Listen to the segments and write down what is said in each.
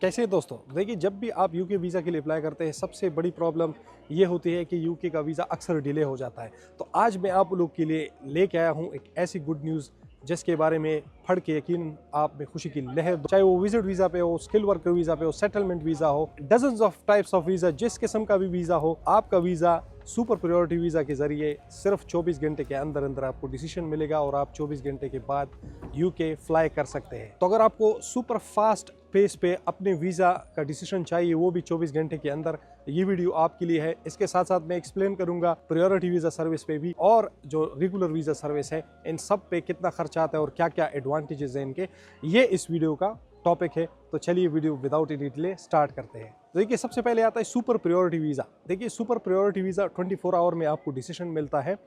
कैसे दोस्तों, देखिए जब भी आप यूके वीज़ा के लिए अप्लाई करते हैं सबसे बड़ी प्रॉब्लम ये होती है कि यूके का वीज़ा अक्सर डिले हो जाता है। तो आज मैं आप लोग के लिए लेके आया हूँ एक ऐसी गुड न्यूज़ जिसके बारे में पढ़ के यकीन आप में खुशी की लहर, चाहे वो विजिट वीज़ा पे हो, स्किल वर्कर वीज़ा पे हो, सेटलमेंट वीज़ा हो, dozens of types of visa, जिस किस्म का भी वीज़ा हो, आपका वीज़ा सुपर प्रायोरिटी वीज़ा के ज़रिए सिर्फ 24 घंटे के अंदर अंदर आपको डिसीजन मिलेगा और आप 24 घंटे के बाद यूके फ्लाई कर सकते हैं। तो अगर आपको सुपर फास्ट पेस पे अपने वीज़ा का डिसीजन चाहिए, वो भी 24 घंटे के अंदर, ये वीडियो आपके लिए है। इसके साथ साथ मैं एक्सप्लेन करूंगा प्रायोरिटी वीज़ा सर्विस पे भी और जो रेगुलर वीज़ा सर्विस है इन सब पे कितना खर्चा आता है और क्या क्या एडवांटेजेस हैं इनके, ये इस वीडियो का टॉपिक है। तो चलिए video without any delay start करते हैं। तो देखिए सबसे पहले आता है सुपर प्रायोरिटी वीज़ा। देखिए सुपर प्रायोरिटी वीज़ा 24 आवर में आपको डिसीजन मिलता है।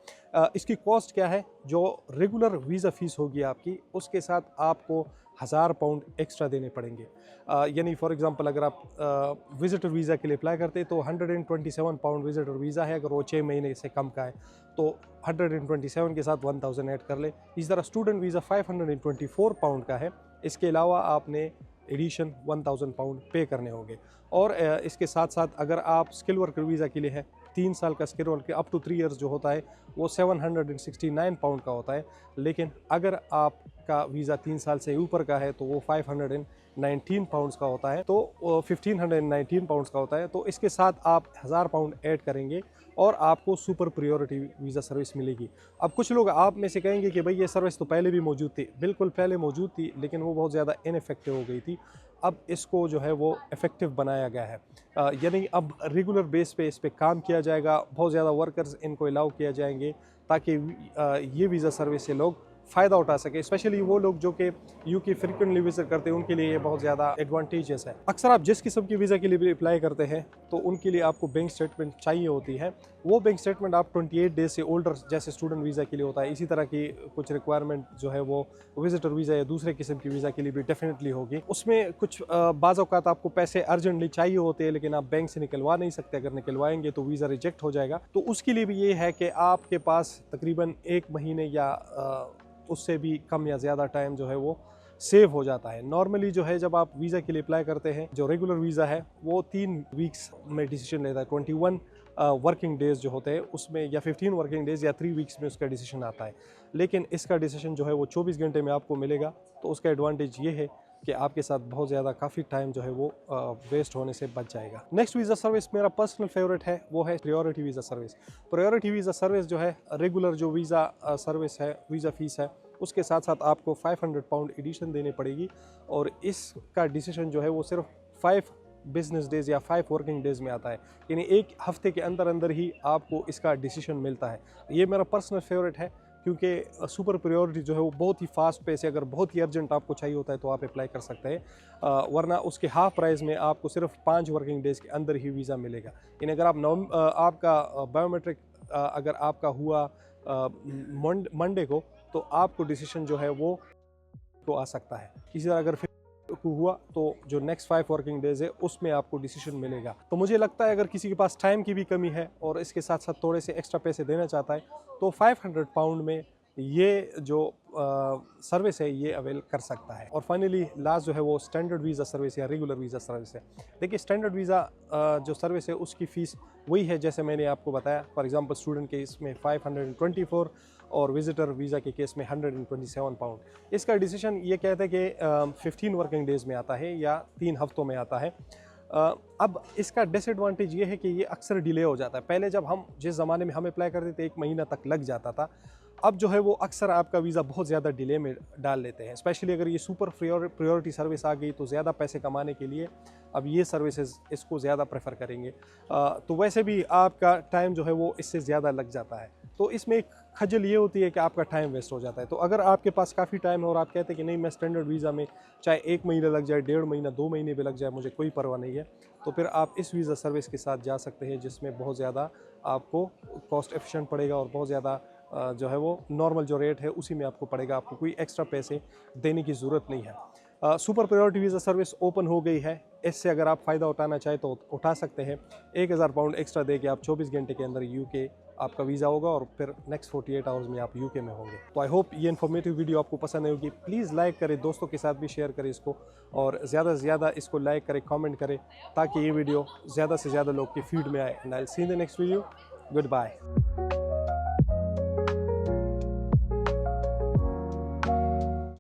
इसकी कॉस्ट क्या है? जो रेगुलर वीज़ा फीस होगी आपकी, उसके साथ आपको 1000 पाउंड एक्स्ट्रा देने पड़ेंगे। यानी फॉर एग्जांपल अगर आप विजिटर वीज़ा के लिए अप्लाई करते हैं तो 127 पाउंड विजिटर वीज़ा है। अगर वो 6 महीने से कम का है तो 127 के साथ 1000 ऐड कर ले। इस तरह स्टूडेंट वीज़ा 524 पाउंड का है। इसके अलावा आपने एडिशन 1000 पाउंड पे करने होंगे। और इसके साथ साथ अगर आप स्किल वर्कर वीज़ा के लिए है, 3 साल का skill worker up to 3 years जो होता है वो 769 पाउंड का होता है। लेकिन अगर आपका वीज़ा 3 साल से ऊपर का है तो वो 519 पाउंड्स का होता है, तो 1519 पाउंड्स का होता है। तो इसके साथ आप 1000 पाउंड ऐड करेंगे और आपको सुपर प्रायोरिटी वीज़ा सर्विस मिलेगी। अब कुछ लोग आप में से कहेंगे कि भाई ये सर्विस तो पहले भी मौजूद थी। बिल्कुल पहले मौजूद थी, लेकिन वो बहुत ज़्यादा इनफेक्टिव हो गई थी। अब इसको जो है वो इफ़ेक्टिव बनाया गया है। यानी अब रेगुलर बेस पे इस पे काम किया जाएगा। बहुत ज़्यादा वर्कर्स इनको अलाउ किया जाएंगे ताकि ये वीज़ा सर्विस से लोग फ़ायदा उठा सके। स्पेशली वो लोग जो कि यूके फ्रीक्वेंटली विजिट करते हैं उनके लिए ये बहुत ज़्यादा एडवांटेजेस है। अक्सर आप जिस किस्म की वीज़ा के लिए भी अप्लाई करते हैं तो उनके लिए आपको बैंक स्टेटमेंट चाहिए होती है। वो बैंक स्टेटमेंट आप 28 डेज से ओल्डर, जैसे स्टूडेंट वीज़ा के लिए होता है, इसी तरह की कुछ रिक्वायरमेंट जो है वो विजिटर वीज़ा या दूसरे किस्म की वीज़ा के लिए भी डेफिनेटली होगी। उसमें कुछ बाज़ औक़ात आपको पैसे अर्जेंटली चाहिए होते हैं, लेकिन आप बैंक से निकलवा नहीं सकते। अगर निकलवाएंगे तो वीज़ा रिजेक्ट हो जाएगा। तो उसके लिए भी ये है कि आपके पास तकरीबन 1 महीने या उससे भी कम या ज़्यादा टाइम जो है वो सेव हो जाता है। नॉर्मली जो है जब आप वीज़ा के लिए अप्लाई करते हैं, जो रेगुलर वीज़ा है वो 3 वीक्स में डिसीजन लेता है। 21 वर्किंग डेज़ जो होते हैं उसमें, या 15 वर्किंग डेज़ या 3 वीक्स में उसका डिसीजन आता है। लेकिन इसका डिसीजन जो है वो 24 घंटे में आपको मिलेगा। तो उसका एडवांटेज ये है कि आपके साथ बहुत ज़्यादा काफ़ी टाइम जो है वो वेस्ट होने से बच जाएगा। नेक्स्ट वीज़ा सर्विस मेरा पर्सनल फेवरेट है, वो है priority visa service. Priority visa service जो है, रेगुलर जो वीज़ा सर्विस है, वीज़ा फ़ीस है, उसके साथ साथ आपको 500 पाउंड एडिशन देनी पड़ेगी। और इसका डिसीजन जो है वो सिर्फ 5 बिजनेस डेज़ या 5 वर्किंग डेज़ में आता है। यानी 1 हफ्ते के अंदर अंदर ही आपको इसका डिसीजन मिलता है। ये मेरा पर्सनल फेवरेट है क्योंकि सुपर प्रायोरिटी जो है वो बहुत ही फास्ट पेस है। अगर बहुत ही अर्जेंट आपको चाहिए होता है तो आप अप्लाई कर सकते हैं, वरना उसके हाफ प्राइस में आपको सिर्फ 5 वर्किंग डेज़ के अंदर ही वीज़ा मिलेगा। यानी अगर आप आपका बायोमेट्रिक अगर आपका हुआ मंडे को, तो आपको डिसीजन जो है वो तो आ सकता है। इसी तरह अगर को हुआ तो जो नेक्स्ट 5 वर्किंग डेज़ है उसमें आपको डिसीजन मिलेगा। तो मुझे लगता है अगर किसी के पास टाइम की भी कमी है और इसके साथ साथ थोड़े से एक्स्ट्रा पैसे देना चाहता है तो 500 पाउंड में ये जो सर्विस है ये अवेल कर सकता है। और फाइनली लास्ट जो है वो स्टैंडर्ड वीज़ा सर्विस या रेगुलर वीज़ा सर्विस है। देखिए स्टैंडर्ड वीज़ा जो सर्विस है उसकी फ़ीस वही है जैसे मैंने आपको बताया। फॉर एग्जांपल स्टूडेंट के इसमें 524 और विजिटर वीज़ा के केस में 127 पाउंड। इसका डिसीजन ये कहता है कि 15 वर्किंग डेज़ में आता है या 3 हफ्तों में आता है। अब इसका डिसएडवांटेज ये है कि ये अक्सर डिले हो जाता है। पहले जब हम जिस ज़माने में हम अप्लाई करते थे 1 महीना तक लग जाता था, अब जो है वो अक्सर आपका वीज़ा बहुत ज़्यादा डिले में डाल लेते हैं। स्पेशली अगर ये सुपर प्रायोरिटी सर्विस आ गई तो ज़्यादा पैसे कमाने के लिए अब ये सर्विसेज इसको ज़्यादा प्रेफर करेंगे। तो वैसे भी आपका टाइम जो है वो इससे ज़्यादा लग जाता है। तो इसमें एक खजल ये होती है कि आपका टाइम वेस्ट हो जाता है। तो अगर आपके पास काफ़ी टाइम है और आप कहते हैं कि नहीं मैं स्टैंडर्ड वीज़ा में चाहे 1 महीना लग जाए, 1.5 महीना, 2 महीने भी लग जाए, मुझे कोई परवाह नहीं है, तो फिर आप इस वीज़ा सर्विस के साथ जा सकते हैं जिसमें बहुत ज़्यादा आपको कॉस्ट एफिशिएंट पड़ेगा और बहुत ज़्यादा जो है वो नॉर्मल जो रेट है उसी में आपको पड़ेगा। आपको कोई एक्स्ट्रा पैसे देने की ज़रूरत नहीं है। Super priority visa service open हो गई है। इससे अगर आप फ़ायदा उठाना चाहें तो उठा सकते हैं। 1000 पाउंड एक्स्ट्रा दे के आप 24 घंटे के अंदर यूके आपका वीज़ा होगा और फिर नेक्स्ट 48 आवर्स में आप यूके में होंगे। तो आई होप ये इन्फॉर्मेटिव वीडियो आपको पसंद आई होगी। प्लीज़ लाइक करें, दोस्तों के साथ भी शेयर करें इसको, और ज़्यादा से ज़्यादा इसको लाइक करें, कमेंट करें, ताकि ये वीडियो ज़्यादा से ज़्यादा लोग की फीड में आए। And I will see in the next video. Good bye.